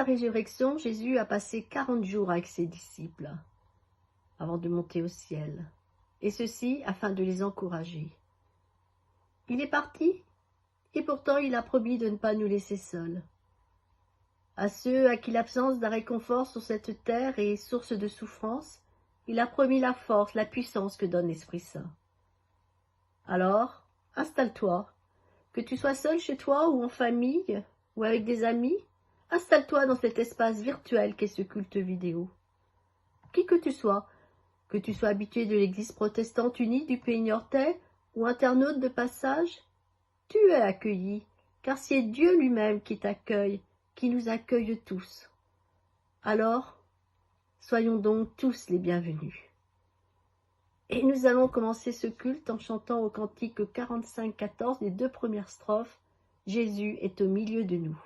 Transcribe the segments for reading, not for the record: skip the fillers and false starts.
résurrection, Jésus a passé 40 jours avec ses disciples avant de monter au ciel, et ceci afin de les encourager. Il est parti, et pourtant il a promis de ne pas nous laisser seuls. À ceux à qui l'absence d'un réconfort sur cette terre est source de souffrance, il a promis la force, la puissance que donne l'Esprit Saint. Alors, installe-toi, que tu sois seul chez toi ou en famille ou avec des amis, installe-toi dans cet espace virtuel qu'est ce culte vidéo. Qui que tu sois habitué de l'Église protestante unie du Pays Niortais ou internaute de passage, tu es accueilli, car c'est Dieu lui-même qui t'accueille, qui nous accueille tous. Alors, soyons donc tous les bienvenus. Et nous allons commencer ce culte en chantant au cantique 45-14 les 2 premières strophes. Jésus est au milieu de nous.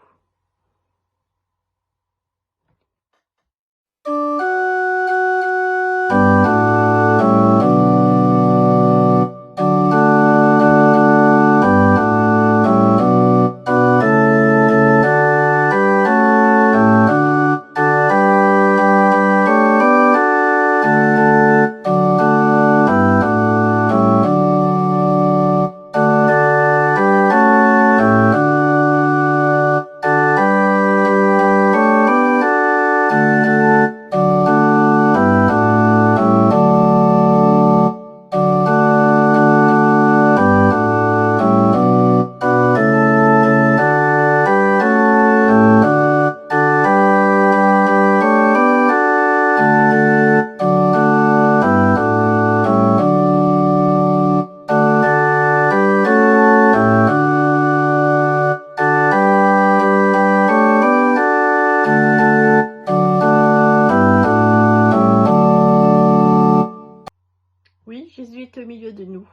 Oui, Jésus est au milieu de nous.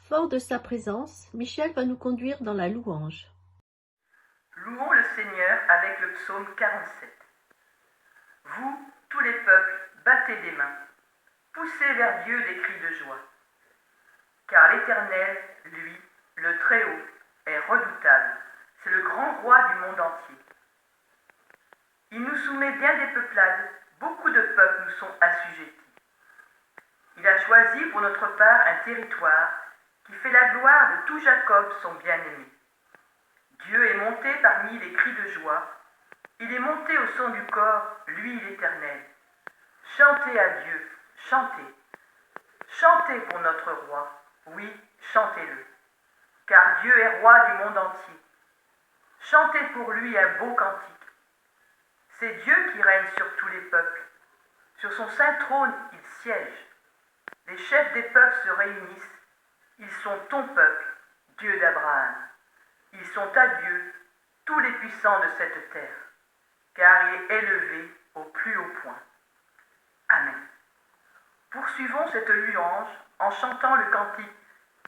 Fort de sa présence, Michel va nous conduire dans la louange. Louons le Seigneur avec le psaume 47. Vous, tous les peuples, battez des mains, poussez vers Dieu des cris de joie. Car l'Éternel, lui, le Très-Haut, est redoutable, c'est le grand roi du monde entier. Il nous soumet bien des peuplades, beaucoup de peuples nous sont assujettis. Il a choisi pour notre part un territoire qui fait la gloire de tout Jacob, son bien-aimé. Dieu est monté parmi les cris de joie, il est monté au son du corps, lui l'Éternel. Chantez à Dieu, chantez. Chantez pour notre roi, oui, chantez-le, car Dieu est roi du monde entier. Chantez pour lui un beau cantique. C'est Dieu qui règne sur tous les peuples. Sur son saint trône, il siège. Les chefs des peuples se réunissent. Ils sont ton peuple, Dieu d'Abraham. Ils sont à Dieu, tous les puissants de cette terre, car il est élevé au plus haut point. Amen. Poursuivons cette louange en chantant le cantique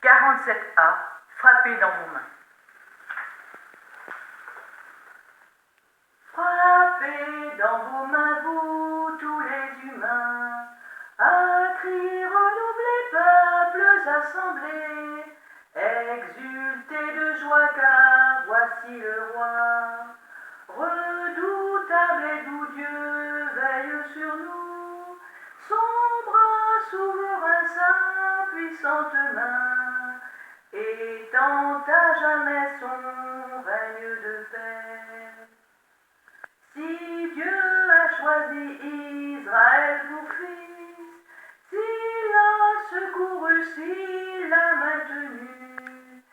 47A, frappez dans vos mains. Frappez dans vos mains, vous, tous les humains, à cris renouvelés, peuples assemblés, exultez de joie, car voici le roi. Redoutable et doux Dieu veille sur nous, son bras souverain, sa puissante main, étend à jamais son règne de paix. Si Dieu a choisi Israël pour fils, s'il a secouru, s'il a maintenu,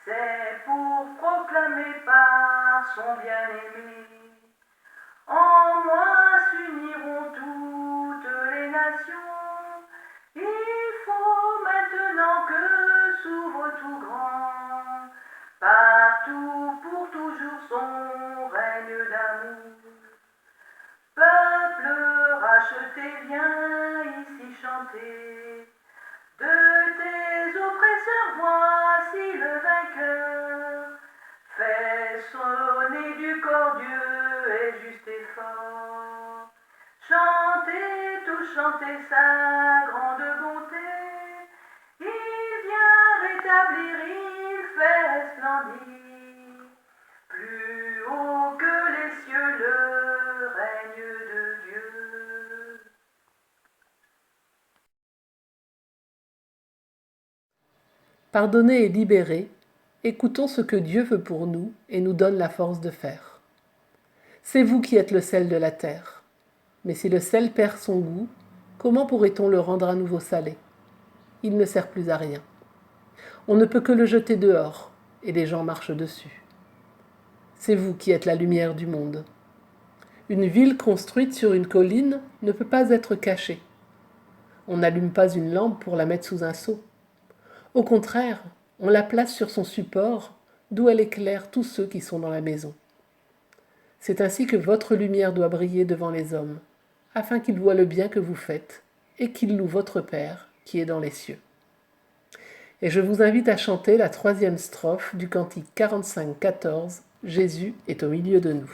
c'est pour proclamer par son bien-aimé. En moi s'uniront toutes les nations, il faut maintenant que s'ouvre tout grand, partout pour toujours son règne d'amour. Peuple racheté, viens ici chanter, de tes oppresseurs voici le vainqueur. Fais sonner du corps, Dieu est juste et fort. Chantez, tous chantez sa grande bonté. Il vient rétablir, il fait resplendir. Plus haut que les cieux, le Pardonnés et libérés, écoutons ce que Dieu veut pour nous et nous donne la force de faire. C'est vous qui êtes le sel de la terre. Mais si le sel perd son goût, comment pourrait-on le rendre à nouveau salé? Il ne sert plus à rien. On ne peut que le jeter dehors, et les gens marchent dessus. C'est vous qui êtes la lumière du monde. Une ville construite sur une colline ne peut pas être cachée. On n'allume pas une lampe pour la mettre sous un seau. Au contraire, on la place sur son support, d'où elle éclaire tous ceux qui sont dans la maison. C'est ainsi que votre lumière doit briller devant les hommes, afin qu'ils voient le bien que vous faites et qu'ils louent votre Père qui est dans les cieux. Et je vous invite à chanter la 3e strophe du cantique 45-14, Jésus est au milieu de nous.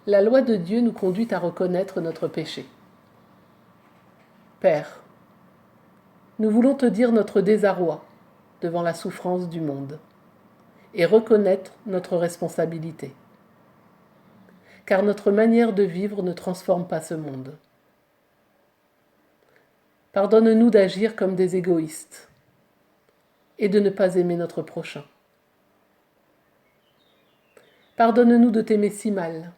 La loi de Dieu nous conduit à reconnaître notre péché. Père, nous voulons te dire notre désarroi devant la souffrance du monde et reconnaître notre responsabilité. Car notre manière de vivre ne transforme pas ce monde. Pardonne-nous d'agir comme des égoïstes et de ne pas aimer notre prochain. Pardonne-nous de t'aimer si mal,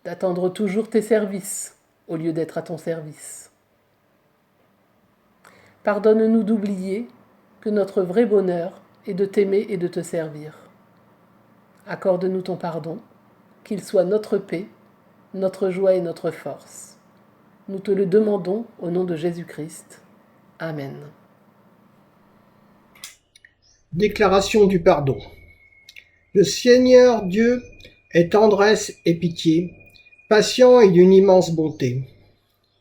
d'attendre toujours tes services au lieu d'être à ton service. Pardonne-nous d'oublier que notre vrai bonheur est de t'aimer et de te servir. Accorde-nous ton pardon, qu'il soit notre paix, notre joie et notre force. Nous te le demandons au nom de Jésus-Christ. Amen. Déclaration du pardon. Le Seigneur Dieu est tendresse et pitié, patient et d'une immense bonté.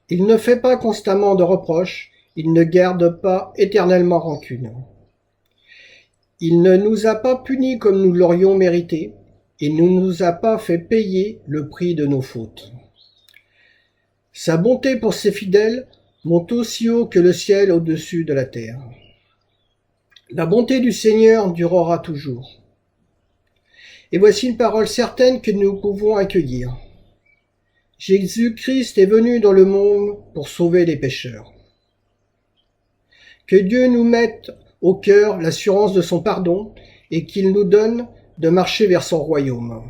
Il ne fait pas constamment de reproches, il ne garde pas éternellement rancune. Il ne nous a pas punis comme nous l'aurions mérité, il ne nous a pas fait payer le prix de nos fautes. Sa bonté pour ses fidèles monte aussi haut que le ciel au-dessus de la terre. La bonté du Seigneur durera toujours. Et voici une parole certaine que nous pouvons accueillir. Jésus-Christ est venu dans le monde pour sauver les pécheurs. Que Dieu nous mette au cœur l'assurance de son pardon et qu'il nous donne de marcher vers son royaume.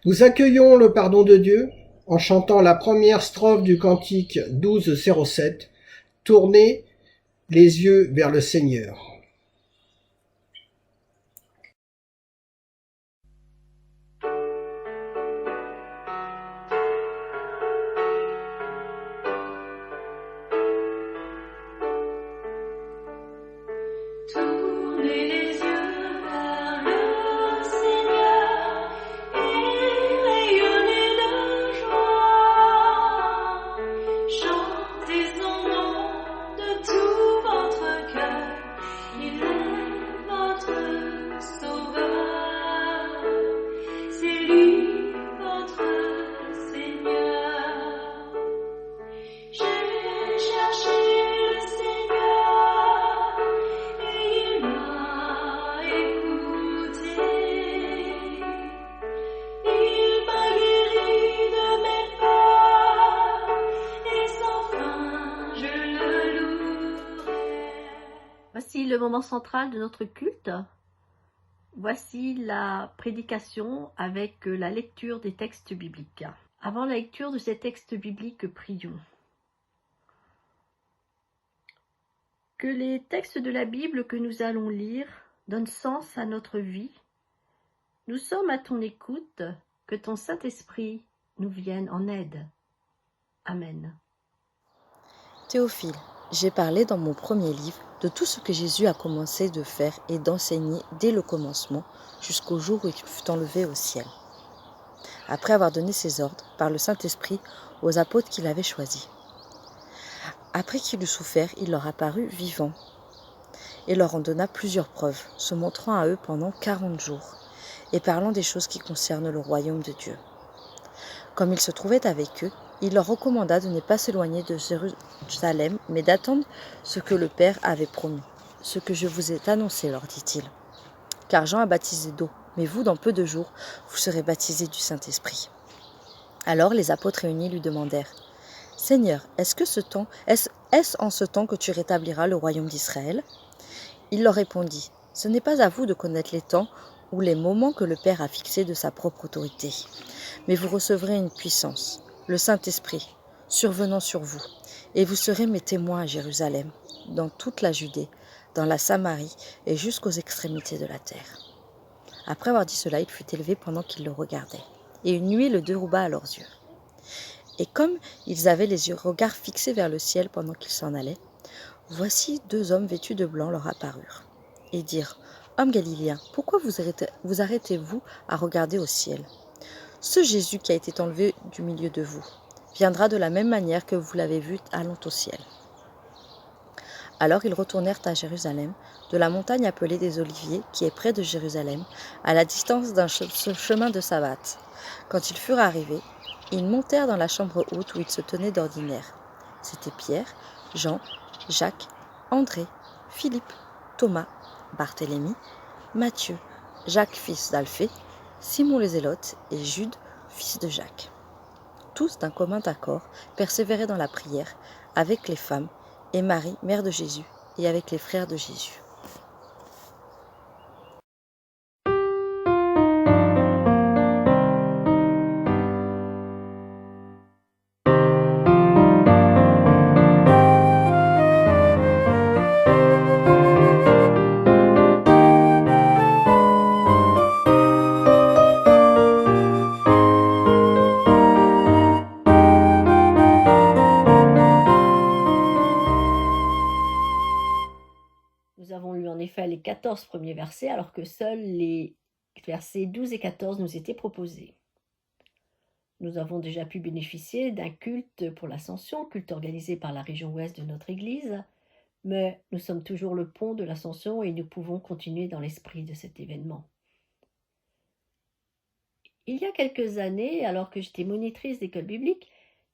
Nous accueillons le pardon de Dieu en chantant la première strophe du cantique 1207, « Tournez les yeux vers le Seigneur ». Tournez les yeux vers le Seigneur et rayonnez de joie. Chantez son nom de tout votre cœur, il est votre sauveur. C'est lui votre Seigneur. J'ai cherché le Seigneur et il m'a écouté. Il m'a guéri de mes peurs et sans fin je le louerai. Voici le moment central de notre culte. Voici la prédication avec la lecture des textes bibliques. Avant la lecture de ces textes bibliques, prions. Que les textes de la Bible que nous allons lire donnent sens à notre vie. Nous sommes à ton écoute, que ton Saint-Esprit nous vienne en aide. Amen. Théophile, j'ai parlé dans mon premier livre de tout ce que Jésus a commencé de faire et d'enseigner dès le commencement jusqu'au jour où il fut enlevé au ciel. Après avoir donné ses ordres par le Saint-Esprit aux apôtres qu'il avait choisis. Après qu'il eut souffert, il leur apparut vivant et leur en donna plusieurs preuves, se montrant à eux pendant 40 jours et parlant des choses qui concernent le royaume de Dieu. Comme il se trouvait avec eux, il leur recommanda de ne pas s'éloigner de Jérusalem, mais d'attendre ce que le Père avait promis. Ce que je vous ai annoncé, leur dit-il. Car Jean a baptisé d'eau, mais vous, dans peu de jours, vous serez baptisés du Saint-Esprit. Alors les apôtres réunis lui demandèrent, « Seigneur, est-ce en ce temps que tu rétabliras le royaume d'Israël ?» Il leur répondit, « Ce n'est pas à vous de connaître les temps ou les moments que le Père a fixés de sa propre autorité, mais vous recevrez une puissance, le Saint-Esprit, survenant sur vous, et vous serez mes témoins à Jérusalem, dans toute la Judée, dans la Samarie et jusqu'aux extrémités de la terre. » Après avoir dit cela, il fut élevé pendant qu'ils le regardaient, et une nuée le déroba à leurs yeux. Et comme ils avaient les regards fixés vers le ciel pendant qu'ils s'en allaient, voici 2 hommes vêtus de blanc leur apparurent, et dirent, « Hommes galiléens, pourquoi vous arrêtez-vous à regarder au ciel ? Ce Jésus qui a été enlevé du milieu de vous viendra de la même manière que vous l'avez vu allant au ciel. » Alors ils retournèrent à Jérusalem, de la montagne appelée des Oliviers, qui est près de Jérusalem, à la distance d'un chemin de sabbat. Quand ils furent arrivés, ils montèrent dans la chambre haute où ils se tenaient d'ordinaire. C'étaient Pierre, Jean, Jacques, André, Philippe, Thomas, Barthélemy, Matthieu, Jacques fils d'Alphée, Simon le Zélote et Jude, fils de Jacques. Tous d'un commun accord persévéraient dans la prière avec les femmes et Marie, mère de Jésus, et avec les frères de Jésus. Nous avons lu en effet les 14 premiers versets, alors que seuls les versets 12 et 14 nous étaient proposés. Nous avons déjà pu bénéficier d'un culte pour l'Ascension, culte organisé par la région ouest de notre Église, mais nous sommes toujours le pont de l'Ascension et nous pouvons continuer dans l'esprit de cet événement. Il y a quelques années, alors que j'étais monitrice d'école biblique,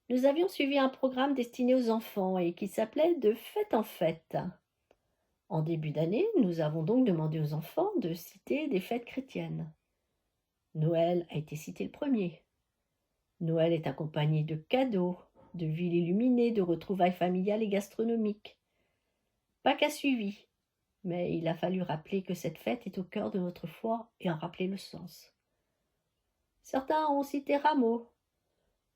nous avions suivi un programme destiné aux enfants et qui s'appelait « De fête en fête ». En début d'année, nous avons donc demandé aux enfants de citer des fêtes chrétiennes. Noël a été cité le premier. Noël est accompagné de cadeaux, de villes illuminées, de retrouvailles familiales et gastronomiques. Pâques a suivi, mais il a fallu rappeler que cette fête est au cœur de notre foi et en rappeler le sens. Certains ont cité Rameau,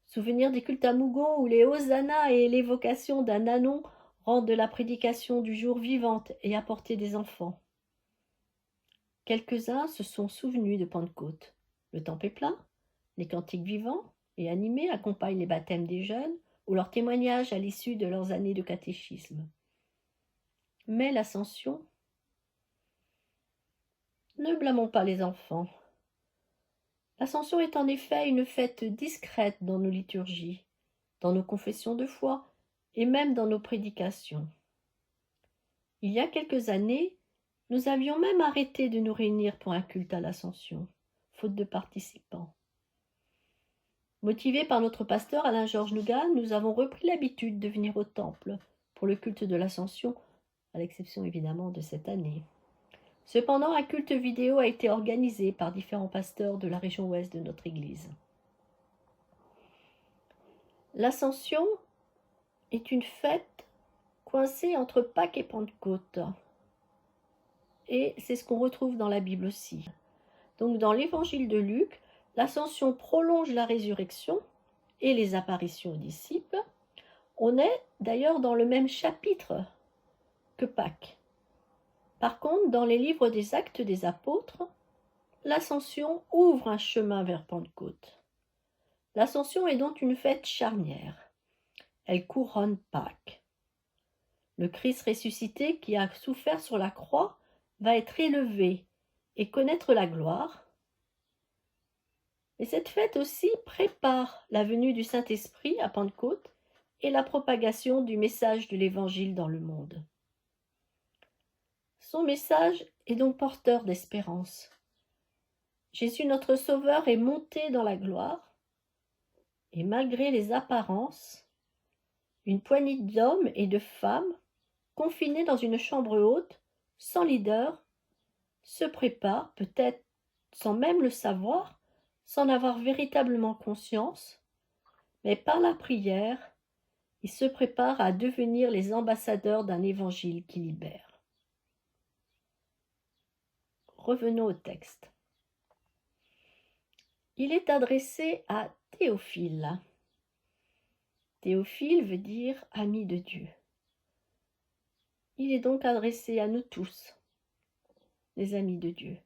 souvenir des cultes à Mougon où les hosannas et l'évocation d'un ânon rendent la prédication du jour vivante et apporter des enfants. Quelques-uns se sont souvenus de Pentecôte. Le temple est plein, les cantiques vivants et animés accompagnent les baptêmes des jeunes ou leurs témoignages à l'issue de leurs années de catéchisme. Mais l'Ascension, ne blâmons pas les enfants. L'Ascension est en effet une fête discrète dans nos liturgies, dans nos confessions de foi et même dans nos prédications. Il y a quelques années, nous avions même arrêté de nous réunir pour un culte à l'Ascension, faute de participants. Motivés par notre pasteur Alain-Georges Nougat, nous avons repris l'habitude de venir au temple pour le culte de l'Ascension, à l'exception évidemment de cette année. Cependant, un culte vidéo a été organisé par différents pasteurs de la région ouest de notre Église. L'Ascension est une fête coincée entre Pâques et Pentecôte. Et c'est ce qu'on retrouve dans la Bible aussi. Donc dans l'Évangile de Luc, l'Ascension prolonge la résurrection et les apparitions aux disciples. On est d'ailleurs dans le même chapitre que Pâques. Par contre, dans les livres des Actes des Apôtres, l'Ascension ouvre un chemin vers Pentecôte. L'Ascension est donc une fête charnière. Elle couronne Pâques. Le Christ ressuscité qui a souffert sur la croix va être élevé et connaître la gloire. Et cette fête aussi prépare la venue du Saint-Esprit à Pentecôte et la propagation du message de l'Évangile dans le monde. Son message est donc porteur d'espérance. Jésus notre Sauveur est monté dans la gloire, et malgré les apparences, une poignée d'hommes et de femmes, confinés dans une chambre haute, sans leader, se préparent, peut-être sans même le savoir, sans avoir véritablement conscience, mais par la prière, ils se préparent à devenir les ambassadeurs d'un évangile qui libère. Revenons au texte. Il est adressé à Théophile. Théophile veut dire ami de Dieu. Il est donc adressé à nous tous, les amis de Dieu.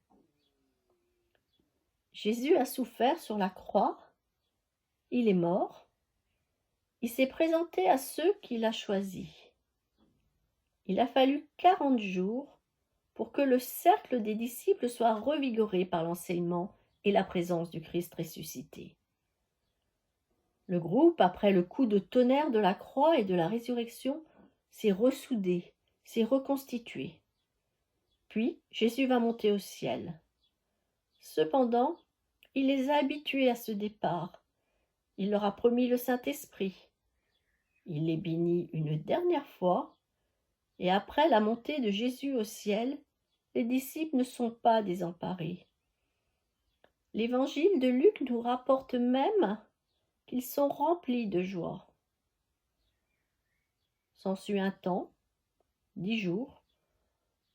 Jésus a souffert sur la croix, il est mort, il s'est présenté à ceux qu'il a choisis. Il a fallu 40 jours pour que le cercle des disciples soit revigoré par l'enseignement et la présence du Christ ressuscité. Le groupe, après le coup de tonnerre de la croix et de la résurrection, s'est ressoudé, s'est reconstitué. Puis Jésus va monter au ciel. Cependant, il les a habitués à ce départ. Il leur a promis le Saint-Esprit. Il les bénit une dernière fois, et après la montée de Jésus au ciel, les disciples ne sont pas désemparés. L'évangile de Luc nous rapporte même qu'ils sont remplis de joie. S'ensuit un temps, 10 jours,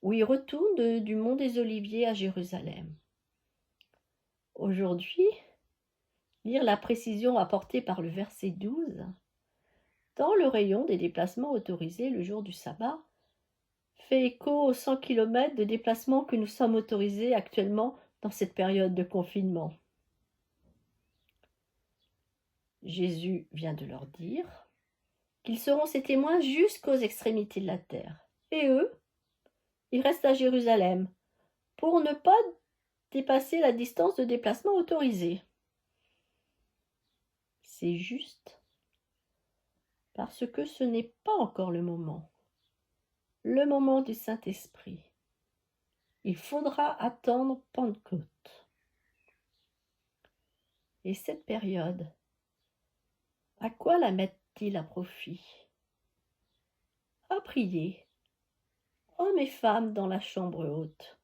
où ils retournent du mont des Oliviers à Jérusalem. Aujourd'hui, lire la précision apportée par le verset 12, dans le rayon des déplacements autorisés le jour du sabbat, fait écho aux 100 km de déplacement que nous sommes autorisés actuellement dans cette période de confinement. Jésus vient de leur dire qu'ils seront ses témoins jusqu'aux extrémités de la terre. Et eux, ils restent à Jérusalem pour ne pas dépasser la distance de déplacement autorisée. C'est juste parce que ce n'est pas encore le moment du Saint-Esprit. Il faudra attendre Pentecôte. Et cette période, à quoi la mettent-ils à profit? À prier, hommes et femmes dans la chambre haute.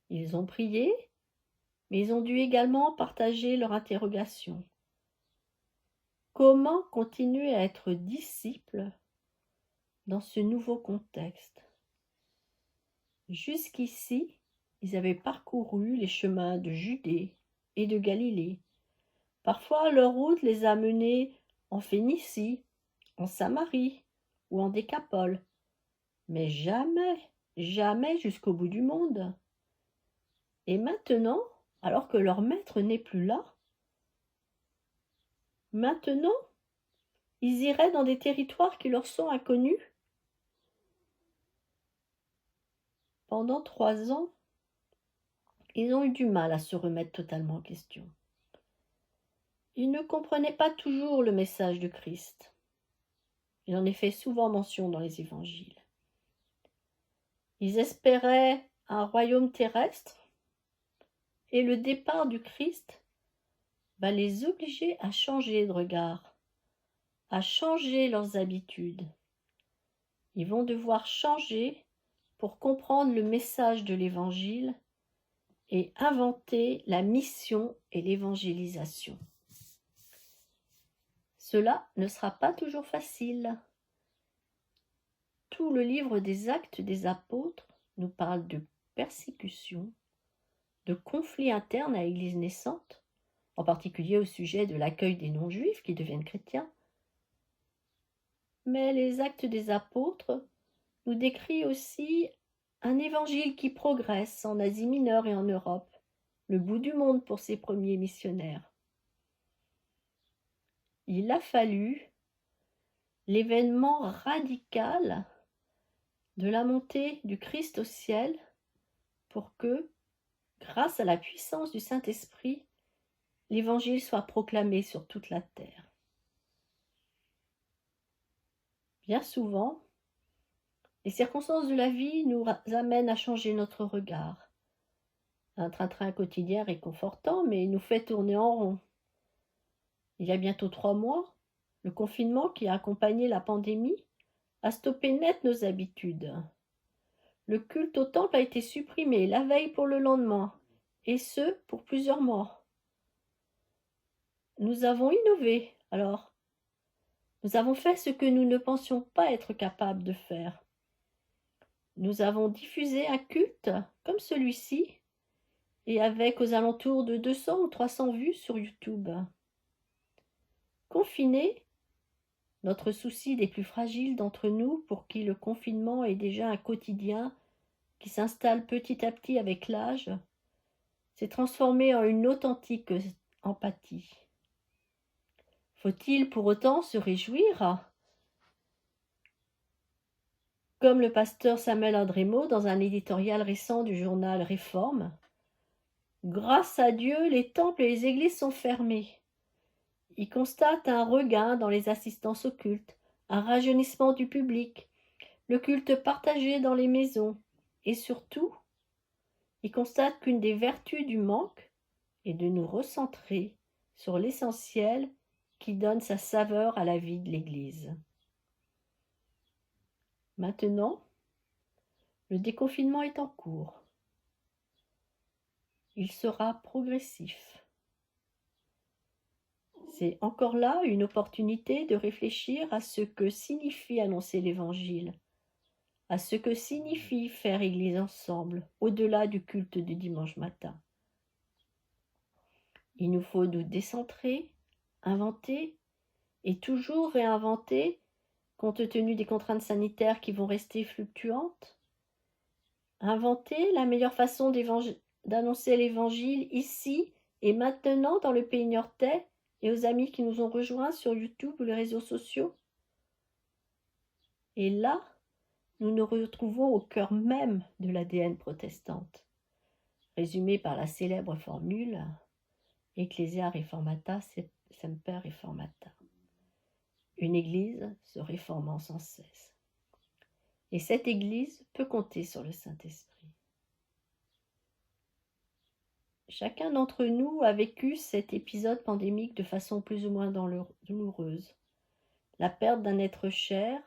Ils ont prié, mais ils ont dû également partager leur interrogation. Comment continuer à être disciples dans ce nouveau contexte? Jusqu'ici, ils avaient parcouru les chemins de Judée et de Galilée. Parfois, leur route les a menés en Phénicie, en Samarie ou en Décapole, mais jamais jusqu'au bout du monde. Et maintenant, alors que leur maître n'est plus là, maintenant, ils iraient dans des territoires qui leur sont inconnus. Pendant 3 ans, ils ont eu du mal à se remettre totalement en question. Ils ne comprenaient pas toujours le message de Christ. Il en est fait souvent mention dans les évangiles. Ils espéraient un royaume terrestre et le départ du Christ va les obliger à changer de regard, à changer leurs habitudes. Ils vont devoir changer pour comprendre le message de l'Évangile et inventer la mission et l'évangélisation. Cela ne sera pas toujours facile. Tout le livre des Actes des Apôtres nous parle de persécution, de conflits internes à l'Église naissante, en particulier au sujet de l'accueil des non-juifs qui deviennent chrétiens. Mais les Actes des Apôtres nous décrit aussi un évangile qui progresse en Asie mineure et en Europe, le bout du monde pour ces premiers missionnaires. Il a fallu l'événement radical de la montée du Christ au ciel pour que, grâce à la puissance du Saint-Esprit, l'Évangile soit proclamé sur toute la terre. Bien souvent, les circonstances de la vie nous amènent à changer notre regard. Un train-train quotidien réconfortant, mais il nous fait tourner en rond. Il y a bientôt 3 mois, le confinement qui a accompagné la pandémie a stoppé net nos habitudes. Le culte au temple a été supprimé la veille pour le lendemain, et ce, pour plusieurs mois. Nous avons innové, alors. Nous avons fait ce que nous ne pensions pas être capables de faire. Nous avons diffusé un culte comme celui-ci, et avec aux alentours de 200 ou 300 vues sur YouTube. Confinés, notre souci des plus fragiles d'entre nous, pour qui le confinement est déjà un quotidien qui s'installe petit à petit avec l'âge, s'est transformé en une authentique empathie. Faut-il pour autant se réjouir? Comme le pasteur Samuel Andrémaud dans un éditorial récent du journal Réforme, grâce à Dieu, les temples et les églises sont fermés. Il constate un regain dans les assistances au culte, un rajeunissement du public, le culte partagé dans les maisons, et surtout, il constate qu'une des vertus du manque est de nous recentrer sur l'essentiel qui donne sa saveur à la vie de l'Église. Maintenant, le déconfinement est en cours. Il sera progressif. C'est encore là une opportunité de réfléchir à ce que signifie annoncer l'Évangile, à ce que signifie faire Église ensemble, au-delà du culte du dimanche matin. Il nous faut nous décentrer, inventer et toujours réinventer compte tenu des contraintes sanitaires qui vont rester fluctuantes. Inventer la meilleure façon d'annoncer l'Évangile ici et maintenant dans le pays niortais et aux amis qui nous ont rejoints sur YouTube ou les réseaux sociaux. Et là, nous nous retrouvons au cœur même de l'ADN protestante, résumée par la célèbre formule « Ecclesia reformata semper reformata », une Église se réformant sans cesse. Et cette Église peut compter sur le Saint-Esprit. Chacun d'entre nous a vécu cet épisode pandémique de façon plus ou moins douloureuse. La perte d'un être cher,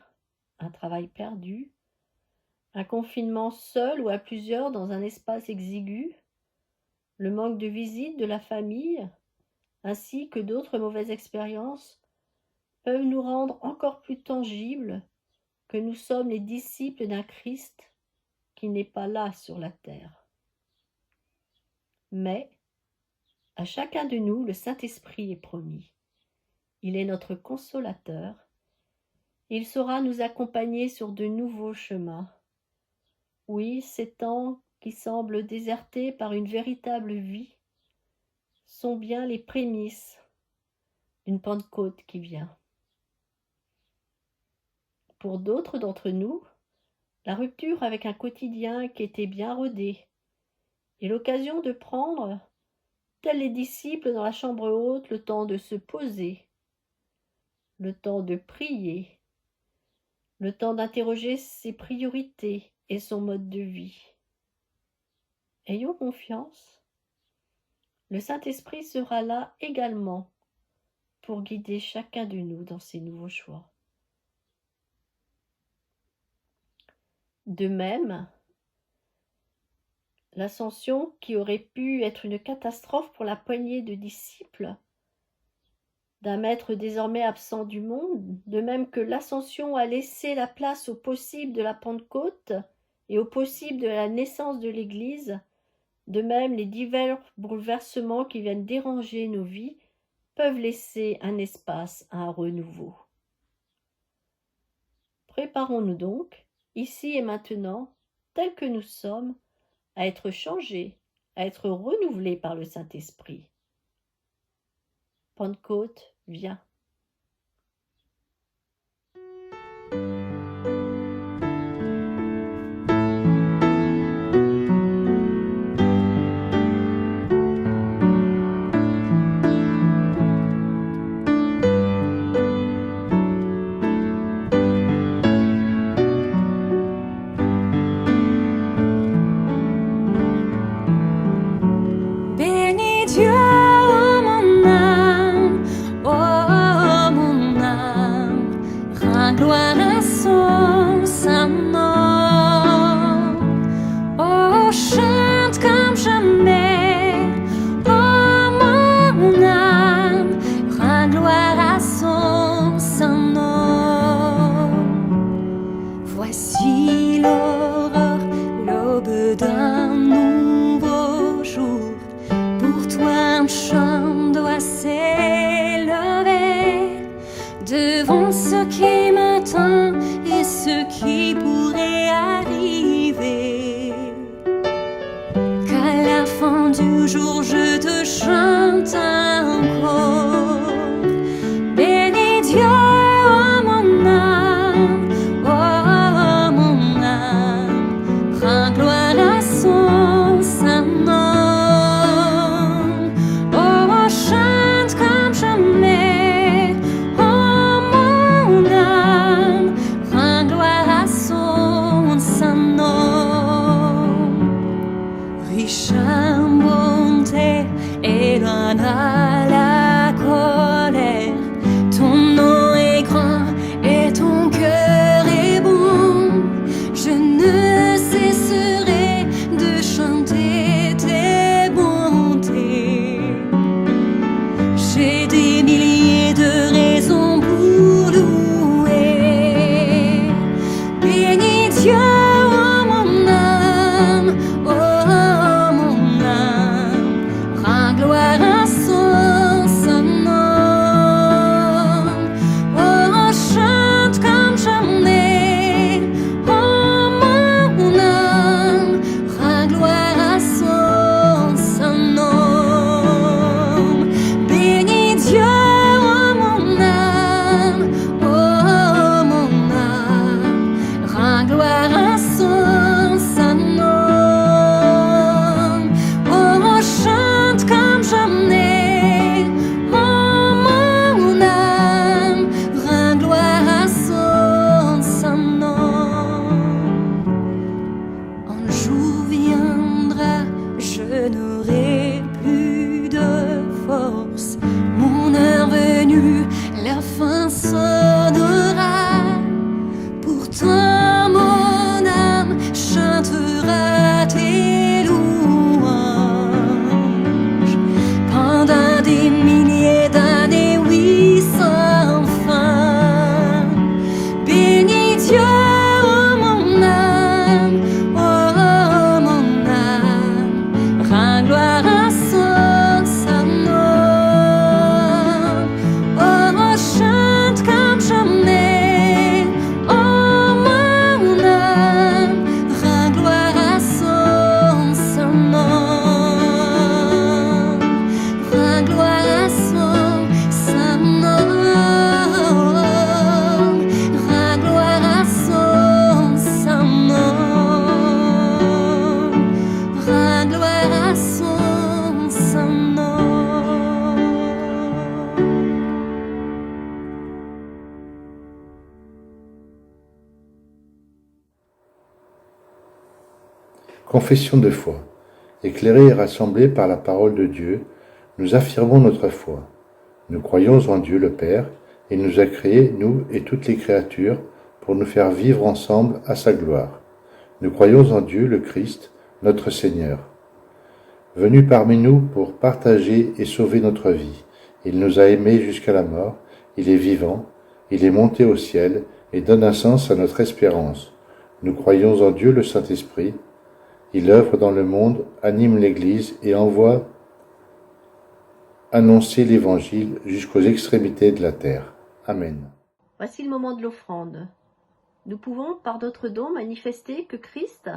un travail perdu, un confinement seul ou à plusieurs dans un espace exigu, le manque de visite de la famille, ainsi que d'autres mauvaises expériences, peuvent nous rendre encore plus tangibles que nous sommes les disciples d'un Christ qui n'est pas là sur la terre. Mais, à chacun de nous, le Saint-Esprit est promis. Il est notre consolateur. Il saura nous accompagner sur de nouveaux chemins. Oui, ces temps qui semblent désertés par une véritable vie sont bien les prémices d'une Pentecôte qui vient. Pour d'autres d'entre nous, la rupture avec un quotidien qui était bien rodé est l'occasion de prendre, tels les disciples dans la chambre haute, le temps de se poser, le temps de prier, le temps d'interroger ses priorités et son mode de vie. Ayons confiance, le Saint-Esprit sera là également pour guider chacun de nous dans ses nouveaux choix. De même, l'ascension, qui aurait pu être une catastrophe pour la poignée de disciples, d'un maître désormais absent du monde, de même que l'ascension a laissé la place au possible de la Pentecôte et au possible de la naissance de l'Église, de même les divers bouleversements qui viennent déranger nos vies peuvent laisser un espace à un renouveau. Préparons-nous donc, ici et maintenant, tels que nous sommes, à être changés, à être renouvelés par le Saint-Esprit. Pentecôte vient. dit l'aurore, l'aube d'un nouveau jour. Pour toi un chant doit s'élever devant ce qui m'attend et ce qui pourrait arriver. Qu'à la fin du jour je te chante encore. Bénis Dieu, oh mon âme, oh mon âme, rends gloire à son saint nom. Oh, chante comme jamais, oh mon âme, rends gloire à son saint nom. Riche en bonté et loin à la colère, ton nom est grand et ton cœur est bon. Je ne cesserai de chanter tes bontés. J'ai des milliers de raisons pour louer. Bénis Dieu, oh mon âme, oh mon âme, rends gloire à son saint nom. Oh, chante comme jamais, oh mon âme, rends gloire à son saint nom. Bénis Dieu, oh mon âme, oh mon âme, rends gloire à son saint nom. Oh, chante comme jamais, oh mon âme, rends gloire à son saint nom. Un jour viendra, je n'aurai plus de force. Mon heure venue, la fin sonnera. Pourtant mon âme chantera tes louanges pendant des milliers d'années, oui, sans fin. Bénis Dieu, oh mon âme, oh mon âme, rends gloire à son saint nom. Oh, chante comme jamais, oh mon âme, rends gloire à son saint nom. Rends gloire à son saint nom. Rends gloire à son saint nom. Rends gloire à son saint nom. Confession de foi. Éclairés et rassemblés par la parole de Dieu, nous affirmons notre foi. Nous croyons en Dieu le Père, et il nous a créés, nous et toutes les créatures, pour nous faire vivre ensemble à sa gloire. Nous croyons en Dieu le Christ, notre Seigneur. Venu parmi nous pour partager et sauver notre vie, il nous a aimés jusqu'à la mort, il est vivant, il est monté au ciel et donne un sens à notre espérance. Nous croyons en Dieu le Saint-Esprit. Il œuvre dans le monde, anime l'Église et envoie annoncer l'Évangile jusqu'aux extrémités de la terre. Amen. Voici le moment de l'offrande. Nous pouvons, par notre don, manifester que Christ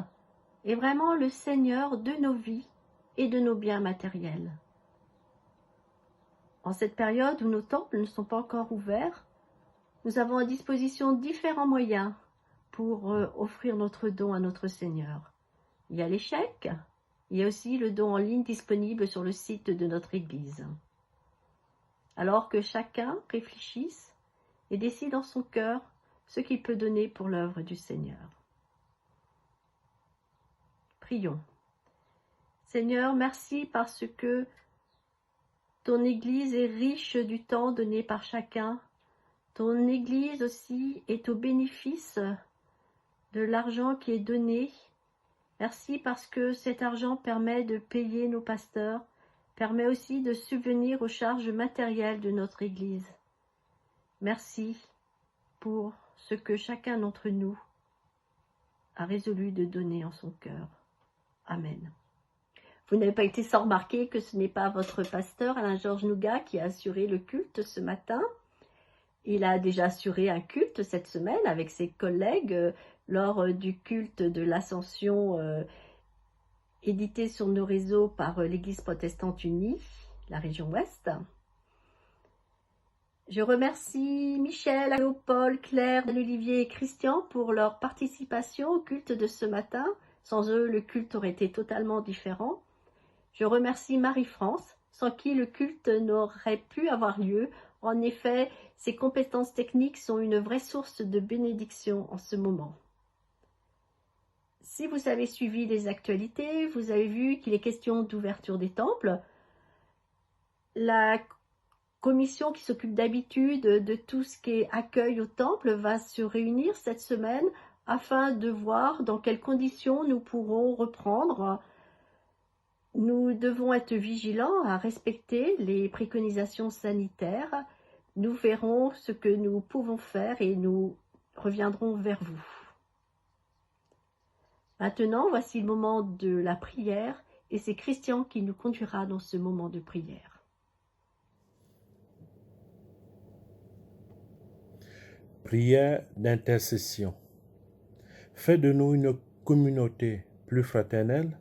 est vraiment le Seigneur de nos vies et de nos biens matériels. En cette période où nos temples ne sont pas encore ouverts, nous avons à disposition différents moyens pour offrir notre don à notre Seigneur. Il y a les chèques, il y a aussi le don en ligne disponible sur le site de notre Église. Alors que chacun réfléchisse et décide en son cœur ce qu'il peut donner pour l'œuvre du Seigneur. Prions. Seigneur, merci parce que ton Église est riche du temps donné par chacun. Ton Église aussi est au bénéfice de l'argent qui est donné. Merci parce que cet argent permet de payer nos pasteurs, permet aussi de subvenir aux charges matérielles de notre Église. Merci pour ce que chacun d'entre nous a résolu de donner en son cœur. Amen. Vous n'avez pas été sans remarquer que ce n'est pas votre pasteur Alain-Georges Nougat qui a assuré le culte ce matin. Il a déjà assuré un culte cette semaine avec ses collègues lors du culte de l'Ascension édité sur nos réseaux par l'Église protestante unie, la région Ouest. Je remercie Michel, Léopold, Claire, Olivier et Christian pour leur participation au culte de ce matin. Sans eux, le culte aurait été totalement différent. Je remercie Marie-France, sans qui le culte n'aurait pu avoir lieu. En effet, ses compétences techniques sont une vraie source de bénédiction en ce moment. Si vous avez suivi les actualités, vous avez vu qu'il est question d'ouverture des temples. La commission qui s'occupe d'habitude de tout ce qui est accueil au temple va se réunir cette semaine afin de voir dans quelles conditions nous pourrons reprendre. Nous devons être vigilants à respecter les préconisations sanitaires. Nous verrons ce que nous pouvons faire et nous reviendrons vers vous. Maintenant, voici le moment de la prière et c'est Christian qui nous conduira dans ce moment de prière. Prière d'intercession. Fais de nous une communauté plus fraternelle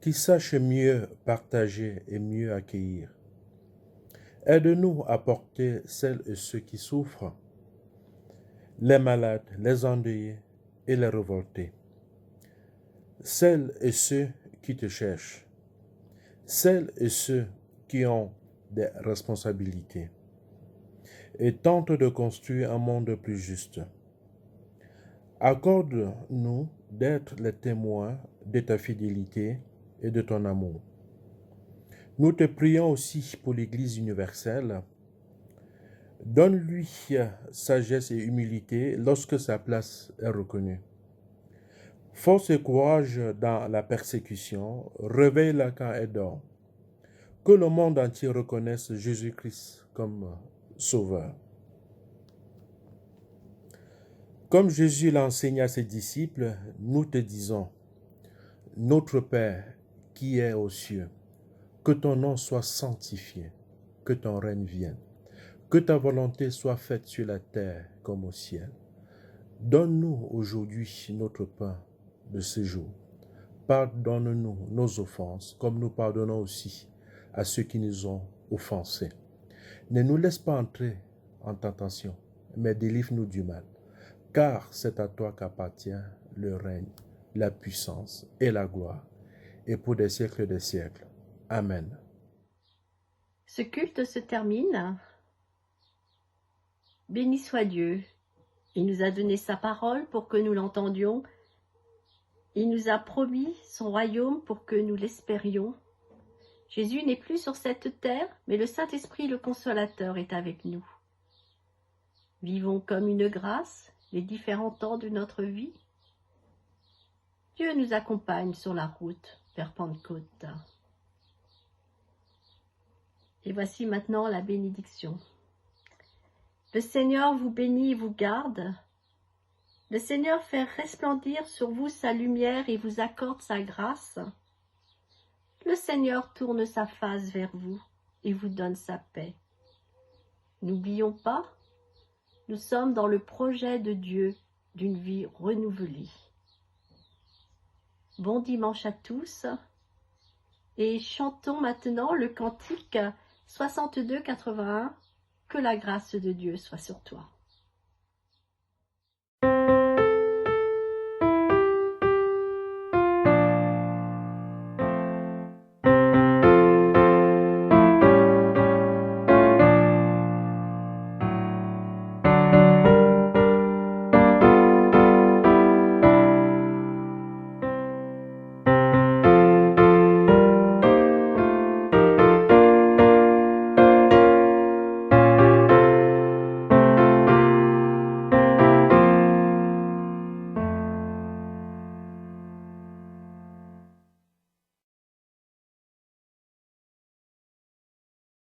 qui sache mieux partager et mieux accueillir. Aide-nous à porter celles et ceux qui souffrent, les malades, les endeuillés et les révoltés. Celles et ceux qui te cherchent, celles et ceux qui ont des responsabilités, et tente de construire un monde plus juste. Accorde-nous d'être les témoins de ta fidélité et de ton amour. Nous te prions aussi pour l'Église universelle. Donne-lui sagesse et humilité lorsque sa place est reconnue. Force et courage dans la persécution, réveille-la quand elle dort. Que le monde entier reconnaisse Jésus-Christ comme Sauveur. Comme Jésus l'enseigne à ses disciples, nous te disons, Notre Père qui est aux cieux, que ton nom soit sanctifié, que ton règne vienne, que ta volonté soit faite sur la terre comme au ciel. Donne-nous aujourd'hui notre pain de ce jour. Pardonne-nous nos offenses, comme nous pardonnons aussi à ceux qui nous ont offensés. Ne nous laisse pas entrer en tentation, mais délivre-nous du mal, car c'est à toi qu'appartient le règne, la puissance et la gloire, et pour des siècles des siècles. Amen. Ce culte se termine. Béni soit Dieu. Il nous a donné sa parole pour que nous l'entendions. Il nous a promis son royaume pour que nous l'espérions. Jésus n'est plus sur cette terre, mais le Saint-Esprit, le Consolateur, est avec nous. Vivons comme une grâce les différents temps de notre vie. Dieu nous accompagne sur la route vers Pentecôte. Et voici maintenant la bénédiction. Le Seigneur vous bénit et vous garde. Le Seigneur fait resplendir sur vous sa lumière et vous accorde sa grâce. Le Seigneur tourne sa face vers vous et vous donne sa paix. N'oublions pas, nous sommes dans le projet de Dieu d'une vie renouvelée. Bon dimanche à tous et chantons maintenant le cantique 62-81, que la grâce de Dieu soit sur toi.